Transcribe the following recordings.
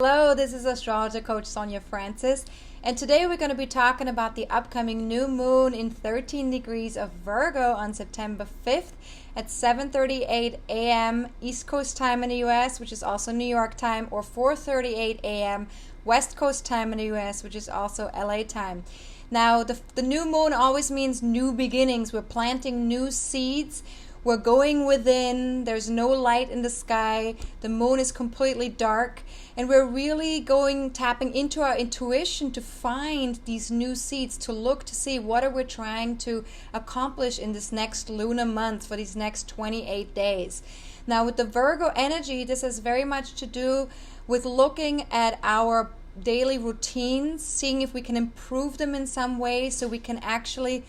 Hello, this is AstrologerCoach Sonja Francis, and today we're going to be talking about the upcoming new moon in 13 degrees of Virgo on September 5th at 7:38 a.m. East Coast time in the US, which is also New York time, or 4:38 a.m. West Coast time in the US, which is also LA time. Now, the new moon always means new beginnings. We're planting new seeds. We're going within. There's no light in the sky. The moon is completely dark. And we're really tapping into our intuition to find these new seeds, to look to see what are we trying to accomplish in this next lunar month for these next 28 days. Now, with the Virgo energy, this has very much to do with looking at our daily routines, seeing if we can improve them in some way so we can actually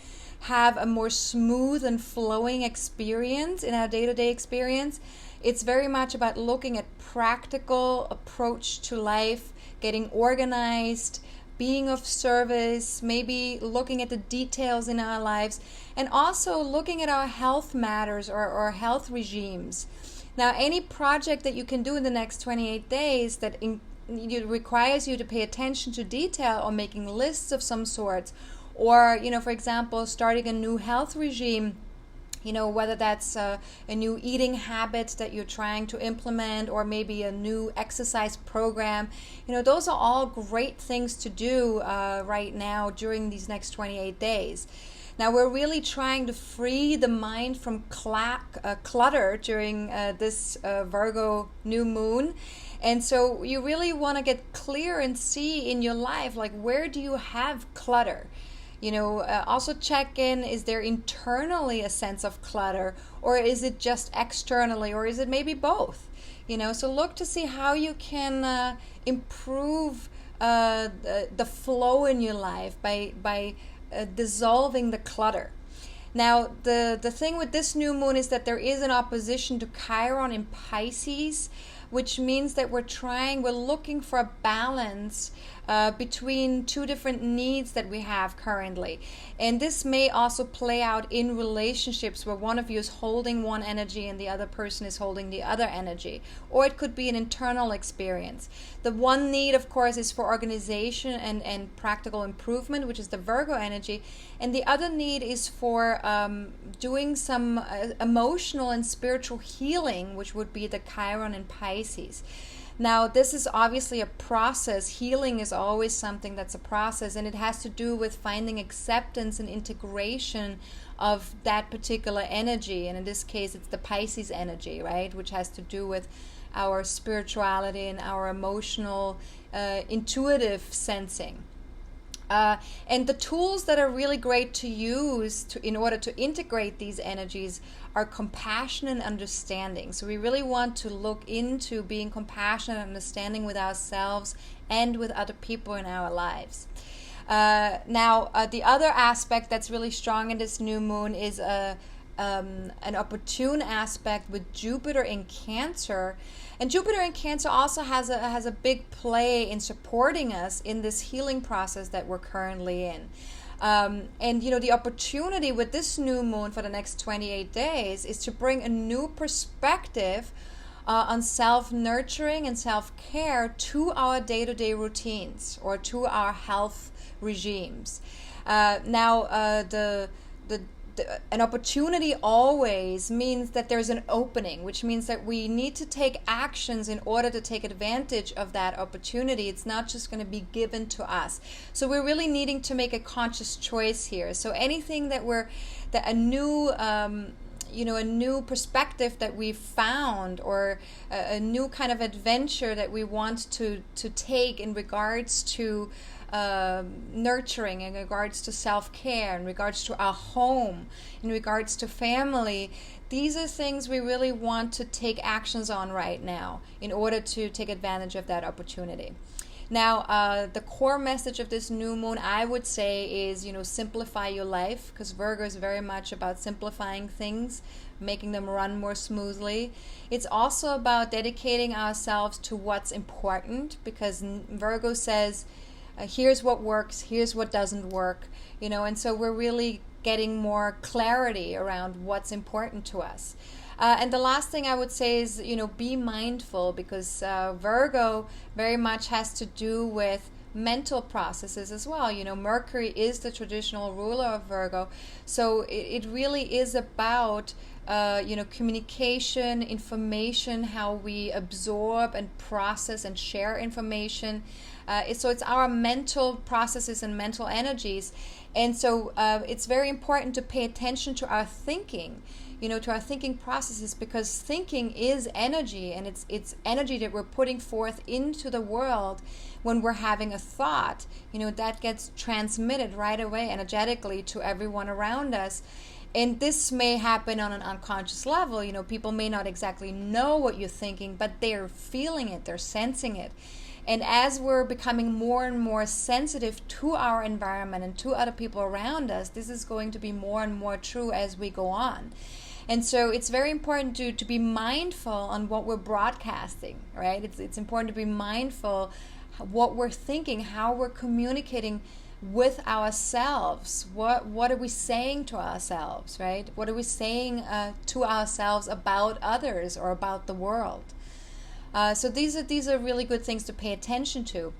have a more smooth and flowing experience in our day-to-day experience. It's very much about looking at practical approach to life, getting organized, being of service, maybe looking at the details in our lives, and also looking at our health matters or health regimes. Now, any project that you can do in the next 28 days that it requires you to pay attention to detail or making lists of some sort, or, for example, starting a new health regime, whether that's a new eating habit that you're trying to implement, or maybe a new exercise program. Those are all great things to do right now during these next 28 days. Now, we're really trying to free the mind from clutter during this Virgo new moon. And so you really want to get clear and see in your life, like, where do you have clutter? Also check in, is there internally a sense of clutter, or is it just externally, or is it maybe both? So look to see how you can improve the flow in your life by dissolving the clutter. Now, the thing with this new moon is that there is an opposition to Chiron in Pisces, which means that we're looking for a balance between two different needs that we have currently. And this may also play out in relationships where one of you is holding one energy and the other person is holding the other energy. Or it could be an internal experience. The one need, of course, is for organization and practical improvement, which is the Virgo energy. And the other need is for doing some emotional and spiritual healing, which would be the Chiron and Pisces. Now, this is obviously a process. Healing is always something that's a process, and it has to do with finding acceptance and integration of that particular energy. And in this case, it's the Pisces energy, right? Which has to do with our spirituality and our emotional, intuitive sensing. And the tools that are really great to use in order to integrate these energies are compassion and understanding. So we really want to look into being compassionate and understanding with ourselves and with other people in our lives. Now, the other aspect that's really strong in this new moon is an opportune aspect with Jupiter in Cancer. And Jupiter in Cancer also has a big play in supporting us in this healing process that we're currently in. And the opportunity with this new moon for the next 28 days is to bring a new perspective on self-nurturing and self-care to our day-to-day routines or to our health regimes. An opportunity always means that there's an opening, which means that we need to take actions in order to take advantage of that opportunity. It's not just going to be given to us. So we're really needing to make a conscious choice here. So anything a new perspective that we've found, or a new kind of adventure that we want to take in regards to nurturing, in regards to self-care, in regards to our home, in regards to family. These are things we really want to take actions on right now in order to take advantage of that opportunity. Now, the core message of this new moon, I would say, is, simplify your life, because Virgo is very much about simplifying things, making them run more smoothly. It's also about dedicating ourselves to what's important, because Virgo says, here's what works, here's what doesn't work, and so we're really getting more clarity around what's important to us. And the last thing I would say is, be mindful, because Virgo very much has to do with mental processes as well. Mercury is the traditional ruler of Virgo, so it really is about communication, information, how we absorb and process and share information. So it's our mental processes and mental energies. And so it's very important to pay attention to our thinking, to our thinking processes, because thinking is energy, and it's energy that we're putting forth into the world. When we're having a thought, that gets transmitted right away energetically to everyone around us. And this may happen on an unconscious level. People may not exactly know what you're thinking, but they're feeling it, they're sensing it. And as we're becoming more and more sensitive to our environment and to other people around us, this is going to be more and more true as we go on. And so it's very important to be mindful on what we're broadcasting, right? It's important to be mindful what we're thinking, how we're communicating with ourselves. What are we saying to ourselves, right? What are we saying to ourselves about others or about the world? So these are really good things to pay attention to.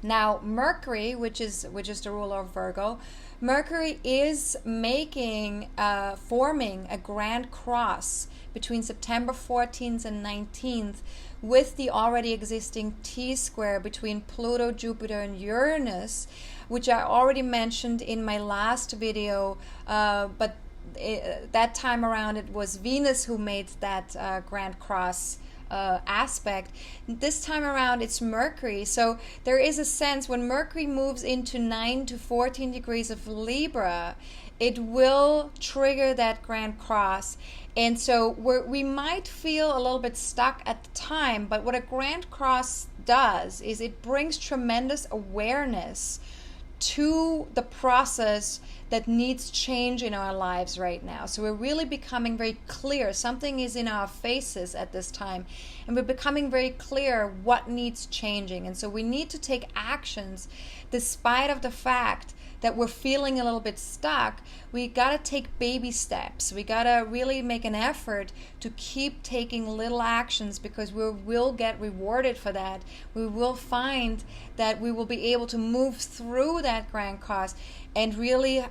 Now, Mercury, which is the ruler of Virgo, Mercury is forming a grand cross between September 14th and 19th with the already existing T-square between Pluto, Jupiter, and Uranus, which I already mentioned in my last video, but that time around it was Venus who made that grand cross aspect. This time around it's Mercury. So there is a sense when Mercury moves into 9 to 14 degrees of Libra, it will trigger that grand cross. And so we might feel a little bit stuck at the time, but what a grand cross does is it brings tremendous awareness to the process that needs change in our lives right now. So we're really becoming very clear. Something is in our faces at this time, and we're becoming very clear what needs changing. And so we need to take actions despite of the fact that we're feeling a little bit stuck. We got to take baby steps. We got to really make an effort to keep taking little actions, because we will get rewarded for that. We will find that we will be able to move through that grand cross and really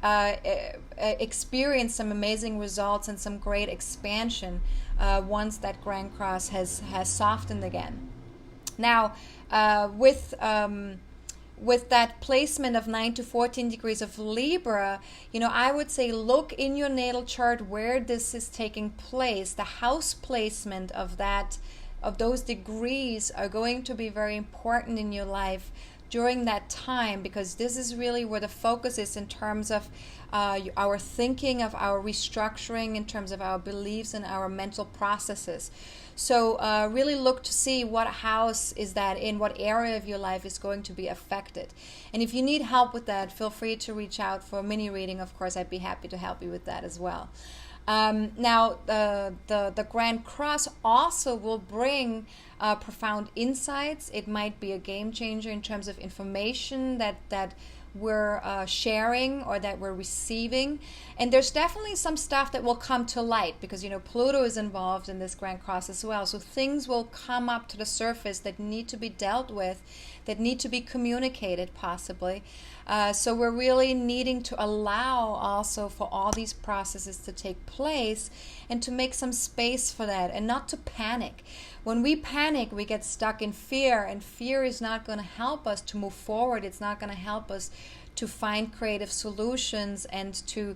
experience some amazing results and some great expansion once that grand cross has softened again. Now, with that placement of 9 to 14 degrees of Libra, I would say look in your natal chart where this is taking place. The house placement of those degrees are going to be very important in your life during that time, because this is really where the focus is in terms of our thinking, of our restructuring, in terms of our beliefs and our mental processes. So really look to see what house is that in, what area of your life is going to be affected. And if you need help with that, feel free to reach out for a mini reading. Of course, I'd be happy to help you with that as well. Now, the Grand Cross also will bring profound insights. It might be a game changer in terms of information that we're sharing or that we're receiving. And there's definitely some stuff that will come to light, because Pluto is involved in this Grand Cross as well. So things will come up to the surface that need to be dealt with, that need to be communicated possibly. So we're really needing to allow also for all these processes to take place and to make some space for that, and not to panic. When we panic, we get stuck in fear, and fear is not going to help us to move forward. It's not going to help us to find creative solutions and to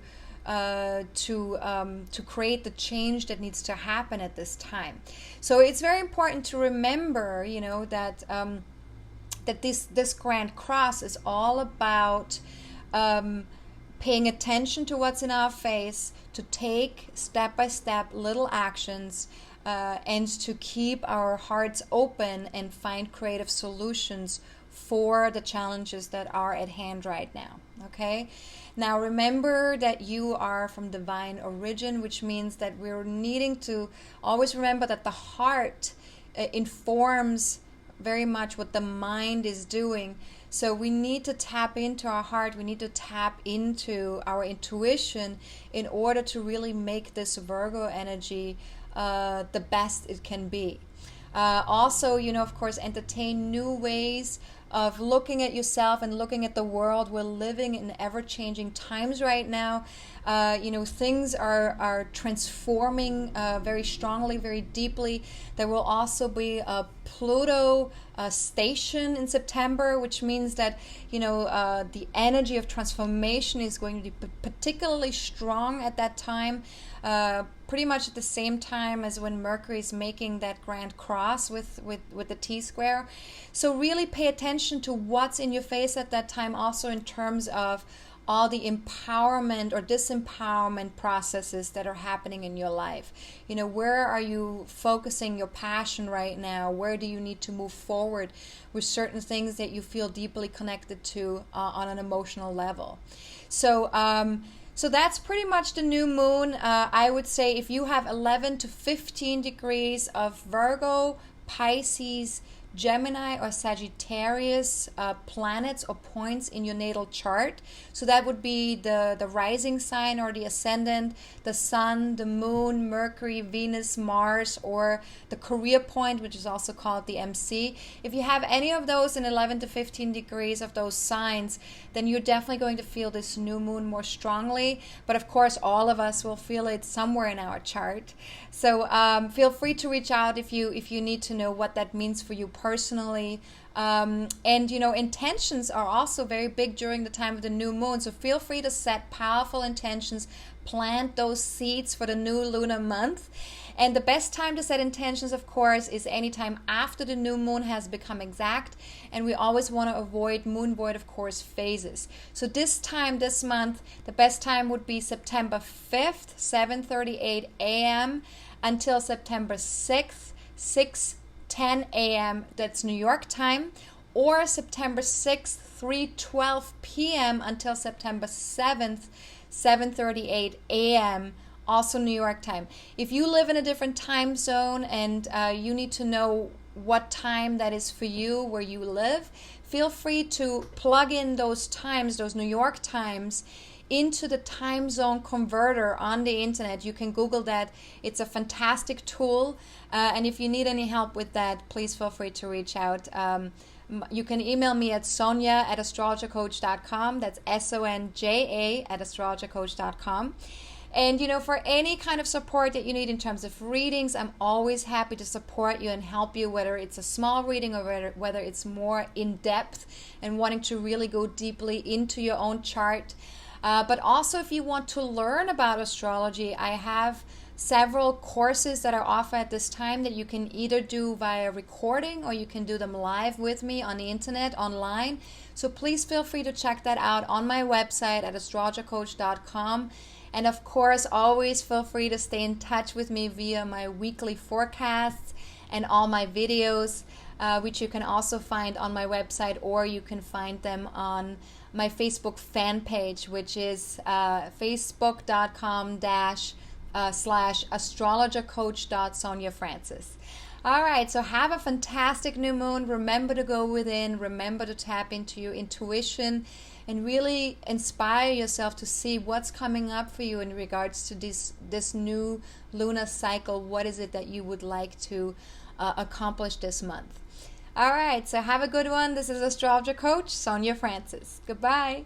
create the change that needs to happen at this time. So it's very important to remember, that that this Grand Cross is all about paying attention to what's in our face, to take step-by-step little actions, and to keep our hearts open and find creative solutions for the challenges that are at hand right now. Okay? Now remember that you are from divine origin, which means that we're needing to always remember that the heart informs very much what the mind is doing. So we need to tap into our heart. We need to tap into our intuition in order to really make this Virgo energy the best it can be. Also, of course, entertain new ways of looking at yourself and looking at the world. We're living in ever-changing times right now. Things are transforming very strongly, very deeply. There will also be a Pluto station in September, which means that the energy of transformation is going to be particularly strong at that time. Pretty much at the same time as when Mercury is making that grand cross with the T-square. So really pay attention to what's in your face at that time, also in terms of all the empowerment or disempowerment processes that are happening in your life. Where are you focusing your passion right now? Where do you need to move forward with certain things that you feel deeply connected to on an emotional level? So that's pretty much the new moon. I would say if you have 11 to 15 degrees of Virgo, Pisces, Gemini, or Sagittarius planets or points in your natal chart. So that would be the rising sign or the ascendant, the sun, the moon, Mercury, Venus, Mars, or the career point, which is also called the MC. If you have any of those in 11 to 15 degrees of those signs, then you're definitely going to feel this new moon more strongly. But of course, all of us will feel it somewhere in our chart. So feel free to reach out if you need to know what that means for you personally. And intentions are also very big during the time of the new moon. So feel free to set powerful intentions, plant those seeds for the new lunar month. And the best time to set intentions, of course, is anytime after the new moon has become exact. And we always want to avoid moon void, of course, phases. So this month, the best time would be September 5th, 7:38 a.m. until September 6th, 6:10 a.m. That's New York time. Or September 6th, 3:12 p.m. until September 7th, 7:38 a.m. also New York time. If you live in a different time zone and you need to know what time that is for you where you live, feel free to plug in those times, those New York times, into the time zone converter on the internet. You can Google that. It's a fantastic tool. And if you need any help with that, please feel free to reach out. You can email me at Sonja@AstrologerCoach.com. That's SONJA@AstrologerCoach.com. And for any kind of support that you need in terms of readings, I'm always happy to support you and help you, whether it's a small reading or whether it's more in depth and wanting to really go deeply into your own chart. But also, if you want to learn about astrology, I have several courses that are offered at this time that you can either do via recording or you can do them live with me on the internet, online. So please feel free to check that out on my website at AstrologerCoach.com. And of course, always feel free to stay in touch with me via my weekly forecasts and all my videos, which you can also find on my website, or you can find them on my Facebook fan page, which is facebook.com/astrologercoach.sonjafrancis. All right, so have a fantastic new moon. Remember to go within. Remember to tap into your intuition and really inspire yourself to see what's coming up for you in regards to this new lunar cycle. What is it that you would like to accomplish this month? All right, so have a good one. This is Astrologer Coach Sonja Francis. Goodbye.